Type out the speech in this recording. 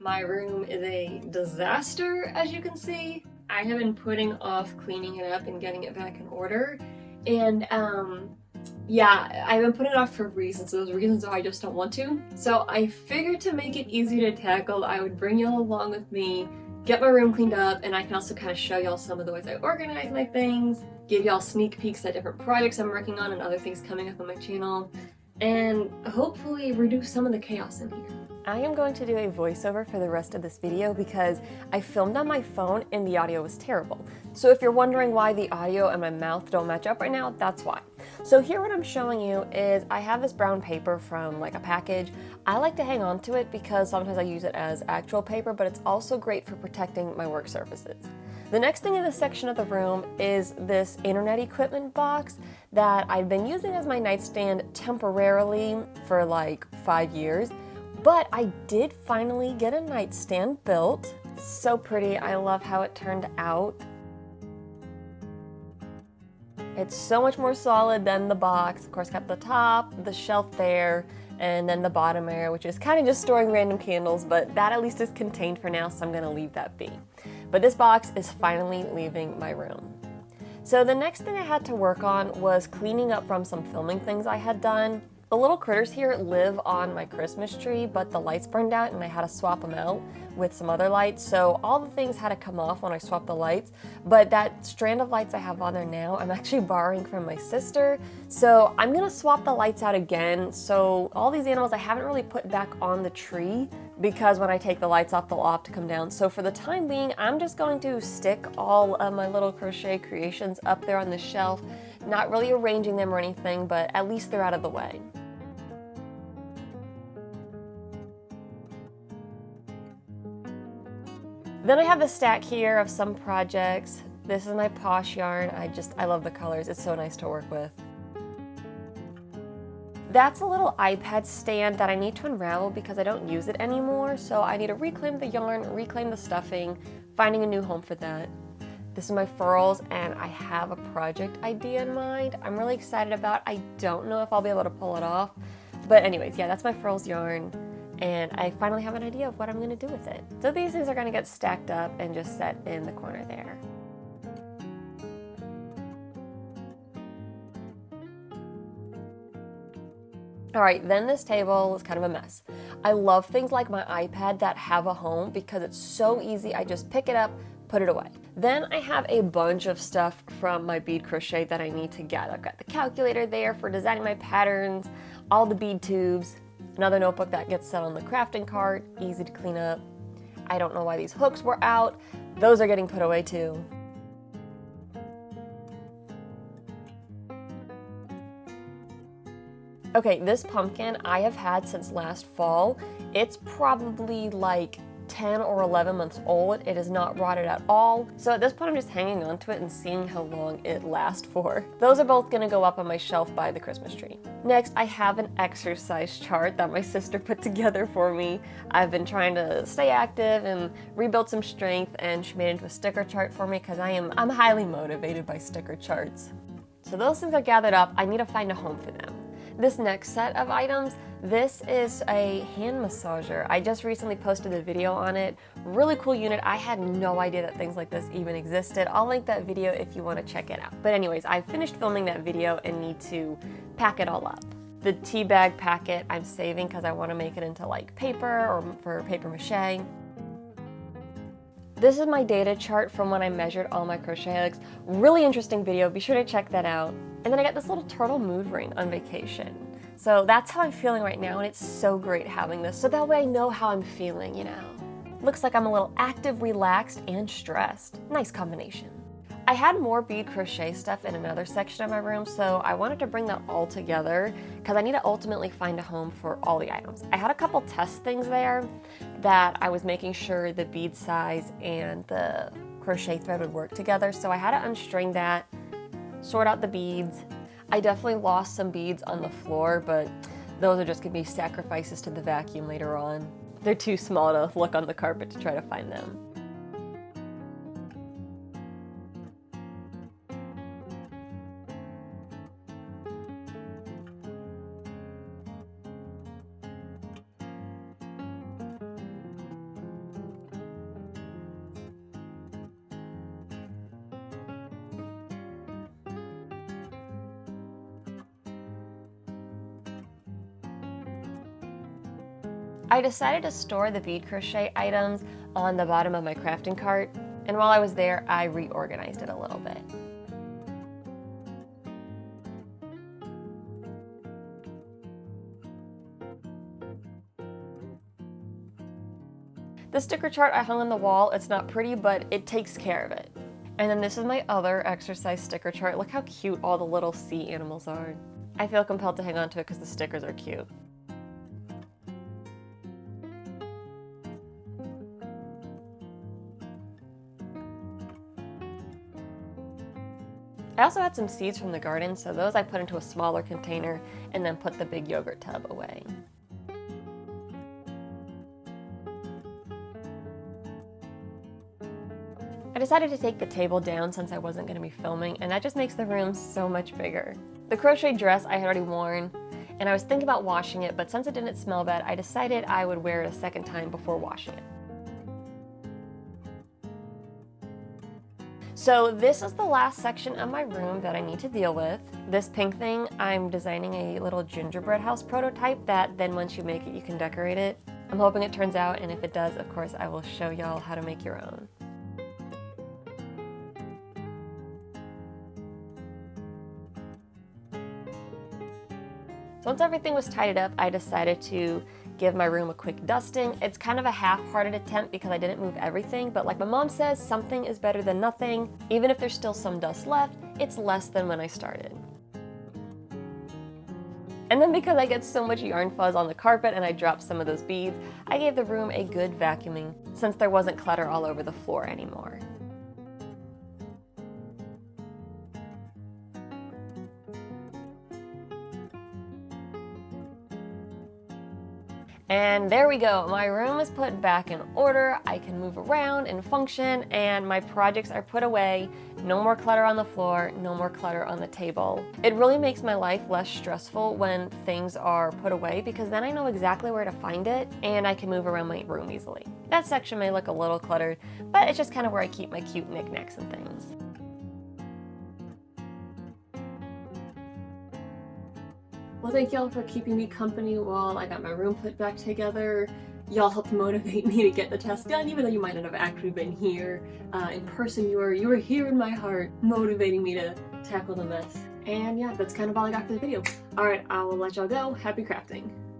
My room is a disaster, as you can see. I have been putting off cleaning it up and getting it back in order. And yeah, I've been putting it off for reasons. Those reasons are I just don't want to. So I figured to make it easy to tackle, I would bring y'all along with me, get my room cleaned up, and I can also kind of show y'all some of the ways I organize my things, give y'all sneak peeks at different projects I'm working on and other things coming up on my channel, and hopefully reduce some of the chaos in here. I am going to do a voiceover for the rest of this video because I filmed on my phone and the audio was terrible. So if you're wondering why the audio and my mouth don't match up right now, that's why. So here what I'm showing you is I have this brown paper from like a package. I like to hang on to it because sometimes I use it as actual paper, but it's also great for protecting my work surfaces. The next thing in this section of the room is this internet equipment box that I've been using as my nightstand temporarily for like 5 years. But I did finally get a nightstand built. So pretty, I love how it turned out. It's so much more solid than the box. Of course, got the top, the shelf there, and then the bottom area, which is kind of just storing random candles, but that at least is contained for now, so I'm gonna leave that be. But this box is finally leaving my room. So the next thing I had to work on was cleaning up from some filming things I had done. The little critters here live on my Christmas tree, but the lights burned out and I had to swap them out with some other lights. So all the things had to come off when I swapped the lights, but that strand of lights I have on there now, I'm actually borrowing from my sister. So I'm gonna swap the lights out again. So all these animals I haven't really put back on the tree because when I take the lights off, they'll all have to come down. So for the time being, I'm just going to stick all of my little crochet creations up there on the shelf, not really arranging them or anything, but at least they're out of the way. Then I have the stack here of some projects. This is my Posh yarn. I love the colors. It's so nice to work with. That's a little iPad stand that I need to unravel because I don't use it anymore. So I need to reclaim the yarn, reclaim the stuffing, finding a new home for that. This is my furls and I have a project idea in mind I'm really excited about. I don't know if I'll be able to pull it off. But anyways, yeah, that's my furls yarn. And I finally have an idea of what I'm going to do with it. So these things are going to get stacked up and just set in the corner there. Alright, then this table is kind of a mess. I love things like my iPad that have a home because it's so easy. I just pick it up, put it away. Then I have a bunch of stuff from my bead crochet that I need to get. I've got the calculator there for designing my patterns, all the bead tubes, another notebook that gets set on the crafting cart, easy to clean up. I don't know why these hooks were out. Those are getting put away too. Okay, this pumpkin I have had since last fall. It's probably like 10 or 11 months old. It is not rotted at all. So at this point I'm just hanging on to it and seeing how long it lasts for. Those are both gonna go up on my shelf by the Christmas tree. Next, I have an exercise chart that my sister put together for me. I've been trying to stay active and rebuild some strength, and she made it into a sticker chart for me because I'm highly motivated by sticker charts. So those things are gathered up. I need to find a home for them. This next set of items, this is a hand massager. I just recently posted a video on it. Really cool unit. I had no idea that things like this even existed. I'll link that video if you want to check it out. But anyways, I finished filming that video and need to pack it all up. The tea bag packet I'm saving because I want to make it into like paper or for paper mache. This is my data chart from when I measured all my crochet hooks. Really interesting video, be sure to check that out. And then I got this little turtle mood ring on vacation. So that's how I'm feeling right now, and it's so great having this, so that way I know how I'm feeling, you know. Looks like I'm a little active, relaxed, and stressed. Nice combination. I had more bead crochet stuff in another section of my room, so I wanted to bring that all together because I need to ultimately find a home for all the items. I had a couple test things there that I was making sure the bead size and the crochet thread would work together, so I had to unstring that, sort out the beads. I definitely lost some beads on the floor, but those are just gonna be sacrifices to the vacuum later on. They're too small to look on the carpet to try to find them. I decided to store the bead crochet items on the bottom of my crafting cart, and while I was there, I reorganized it a little bit. The sticker chart I hung on the wall. It's not pretty, but it takes care of it. And then this is my other exercise sticker chart. Look how cute all the little sea animals are. I feel compelled to hang on to it because the stickers are cute. I also had some seeds from the garden, so those I put into a smaller container and then put the big yogurt tub away. I decided to take the table down since I wasn't going to be filming, and that just makes the room so much bigger. The crochet dress I had already worn, and I was thinking about washing it, but since it didn't smell bad, I decided I would wear it a second time before washing it. So this is the last section of my room that I need to deal with. This pink thing, I'm designing a little gingerbread house prototype that then once you make it, you can decorate it. I'm hoping it turns out, and if it does, of course, I will show y'all how to make your own. Once everything was tidied up, I decided to give my room a quick dusting. It's kind of a half-hearted attempt because I didn't move everything, but like my mom says, something is better than nothing. Even if there's still some dust left, it's less than when I started. And then because I get so much yarn fuzz on the carpet and I dropped some of those beads, I gave the room a good vacuuming since there wasn't clutter all over the floor anymore. And there we go, my room is put back in order, I can move around and function, and my projects are put away. No more clutter on the floor, no more clutter on the table. It really makes my life less stressful when things are put away because then I know exactly where to find it and I can move around my room easily. That section may look a little cluttered, but it's just kind of where I keep my cute knickknacks and things. Well, thank y'all for keeping me company while I got my room put back together. Y'all helped motivate me to get the task done, even though you might not have actually been here in person. You were here in my heart, motivating me to tackle the mess. And yeah, that's kind of all I got for the video. Alright, I will let y'all go. Happy crafting.